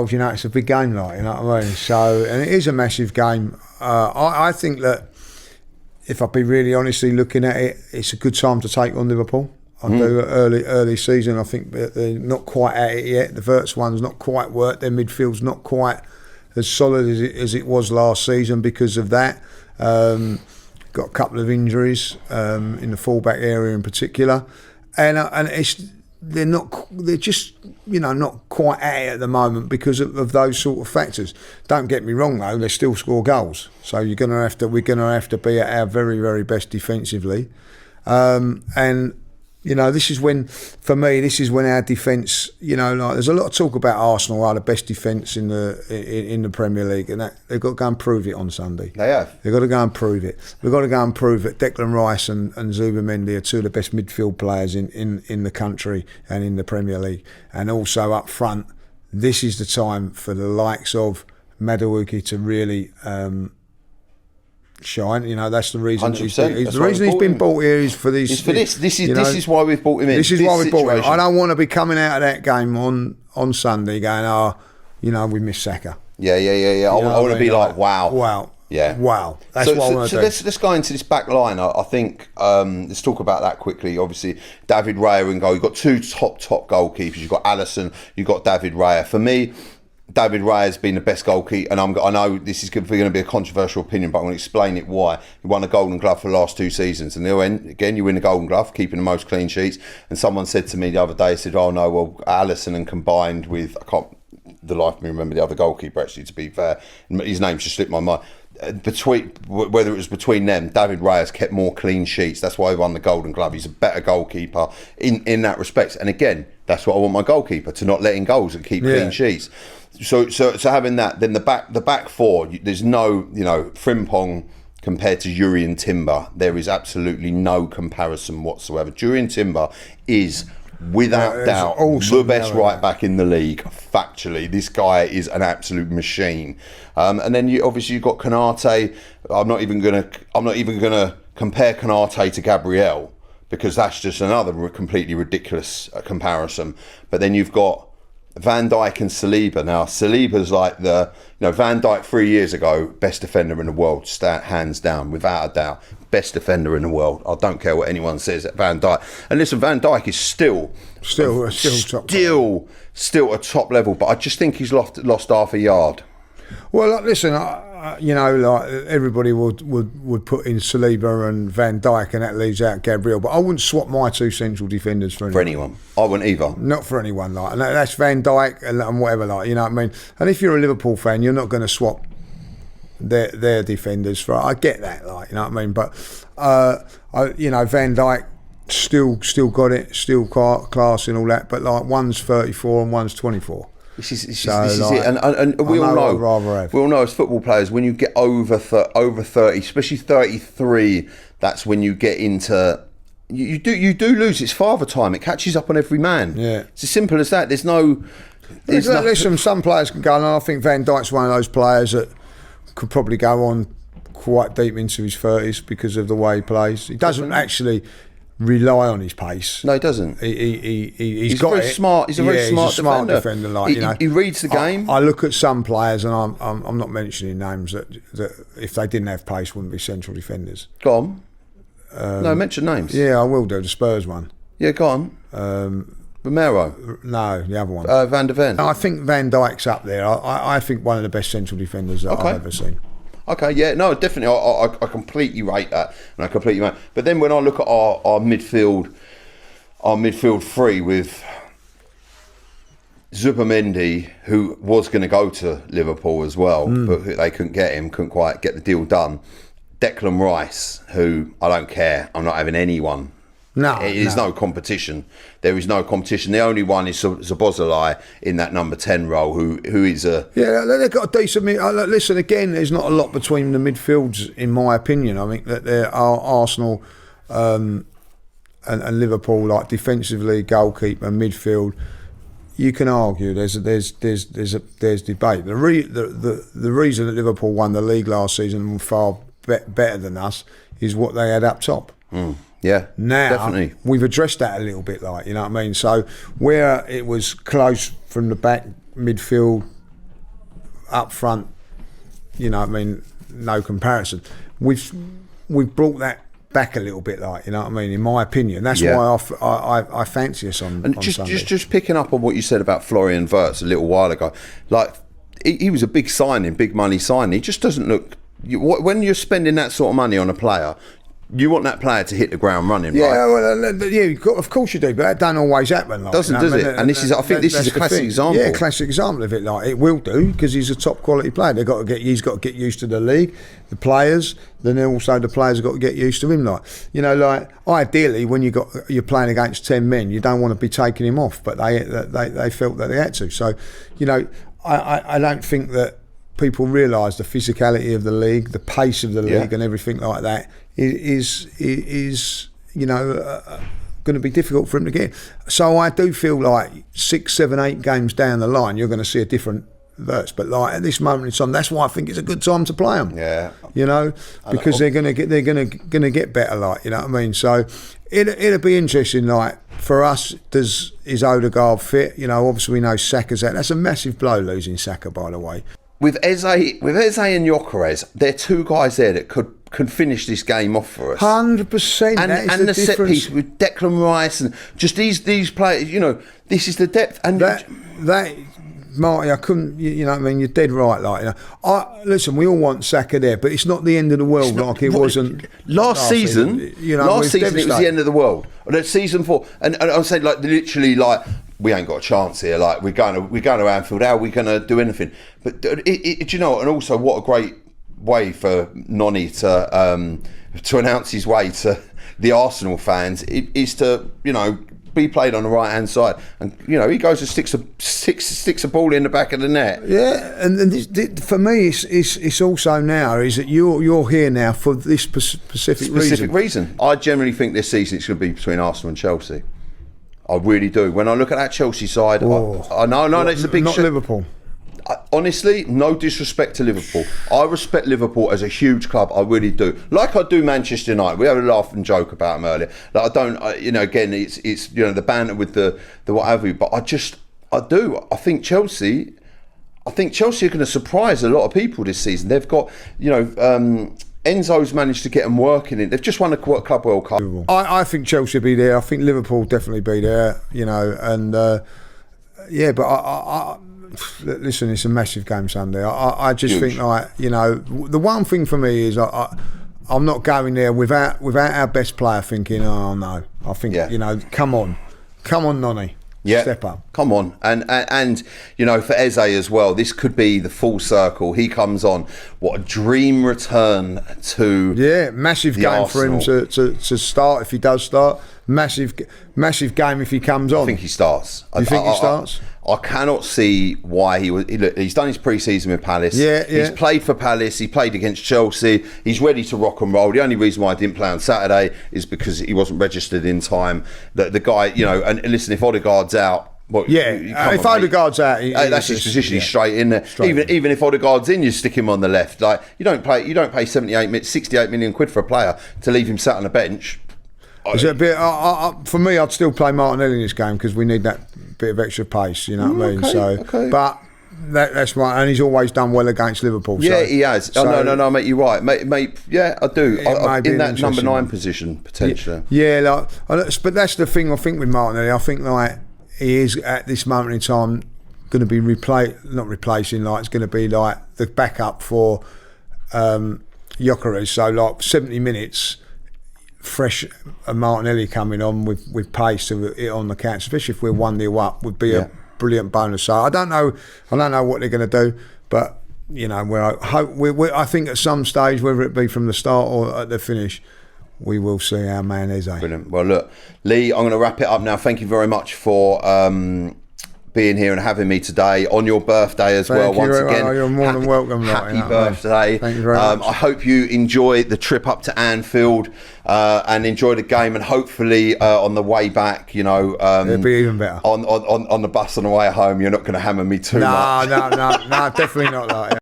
You know, it's a big game, like, you know what I mean? So, and it is a massive game. I think that if I'd be really honestly looking at it, it's a good time to take on Liverpool. I do early season. I think they're not quite at it yet. The Wirtz one's not quite worked. Their midfield's not quite as solid as it was last season because of that. Got a couple of injuries in the fullback area in particular, and they're just not quite at it at the moment because of those sort of factors. Don't get me wrong though, they still score goals, so we're gonna have to be at our very, very best defensively, and this is when, for me, our defence, like there's a lot of talk about Arsenal are the best defence in the Premier League, and that they've got to go and prove it on Sunday. They have. They've got to go and prove it. We've got to go and prove that Declan Rice and Zubimendi are two of the best midfield players in the country and in the Premier League. And also up front, this is the time for the likes of Madueke to really shine. That's the reason. 100%. The reason he's been bought here is for these. It's for this. This is why we've bought him in. This is why we bought him. I don't want to be coming out of that game on Sunday going, we missed Saka. Yeah. I want to be like, wow. Yeah. Wow. That's what I want to do. Let's go into this back line. I think let's talk about that quickly. Obviously, David Raya and goal. You've got two top goalkeepers. You've got Alisson. You've got David Raya. For me, David Raya has been the best goalkeeper, and I know this is going to be a controversial opinion, but I'm going to explain it why. He won the Golden Glove for the last 2 seasons, and again, you win the Golden Glove, keeping the most clean sheets. And someone said to me the other day, said, "Oh no, well, Alisson and combined with the life of me remember the other goalkeeper. Actually, to be fair, his name's just slipped my mind." Whether it was between them, David Raya's kept more clean sheets. That's why he won the Golden Glove. He's a better goalkeeper in that respect. And again, that's what I want my goalkeeper, to not let in goals and keep clean sheets. So having that, then the back four, there's no, Frimpong compared to Yuri and Timber, there is absolutely no comparison whatsoever. Yuri and Timber is, without doubt, the best right back in the league. Factually, this guy is an absolute machine. And then you've got Konate. I'm not even gonna compare Konate to Gabriel, because that's just another completely ridiculous comparison. But then you've got Van Dijk and Saliba. Now, Saliba's like Van Dijk 3 years ago, best defender in the world, hands down, without a doubt, best defender in the world. I don't care what anyone says at Van Dijk. And listen, Van Dijk is still a top level, but I just think he's lost half a yard. Well, listen, everybody would put in Saliba and Van Dijk, and that leaves out Gabriel. But I wouldn't swap my two central defenders for anyone. I wouldn't either. Not for anyone, and that's Van Dijk and whatever, you know what I mean. And if you're a Liverpool fan, you're not going to swap their defenders for. I get that, you know what I mean. But Van Dijk still got it, still class and all that. But one's 34 and one's 24. This is it, and we all know as football players, when you get over 30, especially 33, that's when you get into you do lose its father time. It catches up on every man. Yeah, it's as simple as that. Listen, some players can go, and I think Van Dijk's one of those players that could probably go on quite deep into his 30s because of the way he plays. He doesn't actually rely on his pace. No, he doesn't. He's got very smart. He's a very smart defender. He reads the game. I look at some players, and I'm not mentioning names that if they didn't have pace wouldn't be central defenders. Go on. No, mention names. Yeah, I will do. The Spurs one. Yeah, go on. Romero. No, the other one. Van der Ven. I think Van Dijk's up there. I think one of the best central defenders that I've ever seen. Okay, yeah, no, definitely. I completely rate that, and But then when I look at our midfield three with Zubimendi, who was going to go to Liverpool as well, but they couldn't get him, couldn't quite get the deal done. Declan Rice, who I don't care, I'm not having anyone. There's no competition. There is no competition. The only one is Szoboszlai in that number 10 role, who is a... Yeah, they've got a decent... Listen, again, there's not a lot between the midfields, in my opinion. I think that there are Arsenal and Liverpool, defensively, goalkeeper, midfield. You can argue there's debate. The reason that Liverpool won the league last season and were far better than us is what they had up top. Yeah, now definitely. We've addressed that a little bit, you know what I mean. So where it was close from the back, midfield, up front, you know what I mean, no comparison. We've brought that back a little bit, like, you know what I mean, in my opinion. That's why I fancy us on Sunday. Just picking up on what you said about Florian Wirtz a little while ago, like he was a big signing, big money signing. He just doesn't look. When you're spending that sort of money on a player, you want that player to hit the ground running, right? Well, of course you do, but that don't always happen. Like, does it? And this is, I think, this is a classic example. Yeah, classic example of it. Like, it will do, because he's a top quality player. He's got to get used to the league, the players. Then also the players have got to get used to him. Like, you know, like ideally when you're playing against 10 men, you don't want to be taking him off, but they felt that they had to. So, you know, I don't think that people realise the physicality of the league, the pace of the league, and everything like that is you know, going to be difficult for him to get. So I do feel like 6, 7, 8 games down the line, you're going to see a different Wirtz. But like at this moment in time, that's why I think it's a good time to play them. Yeah, you know, because they're going to get better. Like, you know what I mean. So it'll be interesting. Like for us, is Odegaard fit? You know, obviously we know Saka's out. That's a massive blow losing Saka, by the way. With Eze and Gyökeres, they're two guys there that could finish this game off for us. 100%. And the set piece with Declan Rice and just these players. You know, this is the depth. And that Marty, I couldn't. You know what I mean? You're dead right. Like, you know, listen, we all want Saka there, but it's not the end of the world like it wasn't last season. You know, last season it was the end of the world. Or season 4, and I'm saying like literally like. We ain't got a chance here. Like we're going to Anfield. How are we going to do anything? But do you know? And also, what a great way for Noni to announce his way to the Arsenal fans is to, you know, be played on the right hand side, and you know he goes and sticks a ball in the back of the net. Yeah, and for me, it's also now is that you're here now for this specific reason. I generally think this season it's going to be between Arsenal and Chelsea. I really do. When I look at that Chelsea side, I know that's a big. Not Liverpool. Honestly, no disrespect to Liverpool. I respect Liverpool as a huge club. I really do. Like I do Manchester United. We had a laugh and joke about them earlier. Like I don't, you know, again, it's you know the banter with the what have you. But I do. I think Chelsea are going to surprise a lot of people this season. They've got, you know. Enzo's managed to get them working in. They've just won a Club World Cup. I think Chelsea will be there. I think Liverpool definitely be there. You know, and but I listen, it's a massive game Sunday. I just Huge. think, like, you know, the one thing for me is I'm not going there without our best player thinking, oh no. I think you know, come on, Noni. Yeah, step up. Come on, and you know, for Eze as well, this could be the full circle. He comes on. What a dream return to massive game Arsenal. for him to start if he does start. Massive game if he comes on. I think he starts. You think he starts? I cannot see why he's done his pre-season with Palace. He's played for Palace. He played against Chelsea. He's ready to rock and roll. The only reason why I didn't play on Saturday is because he wasn't registered in time. The guy, you know, and listen, if Odegaard's out. Well, if Odegaard's out, that's his position. He's straight in there. Even if Odegaard's in, you stick him on the left. Like you don't pay 68 million quid for a player to leave him sat on the bench. Is it a bit? For me, I'd still play Martinelli in this game because we need that bit of extra pace. You know what I mean? Okay. But that's right, and he's always done well against Liverpool. Yeah, so, he has. No, mate, you're right, mate. Yeah, I do. In that number 9 position potentially. Yeah, but that's the thing. I think with Martinelli, I think like he is at this moment in time going to be not replacing. Like it's going to be like the backup for Gyökeres. So like 70 minutes. Fresh Martinelli coming on with pace to hit on the counter, especially if we're 1-0 up, would be a brilliant bonus. So I don't know what they're going to do, but you know, I think at some stage, whether it be from the start or at the finish, we will see our man Eze. Brilliant. Well, look, Lee, I'm going to wrap it up now. Thank you very much for being here and having me today on your birthday as well. Once again, you're more than welcome. Happy birthday! Thank you very much. I hope you enjoy the trip up to Anfield and enjoy the game. And hopefully, on the way back, you know, it'll be even better. On the bus on the way home, you're not going to hammer me too much. No, definitely not like that.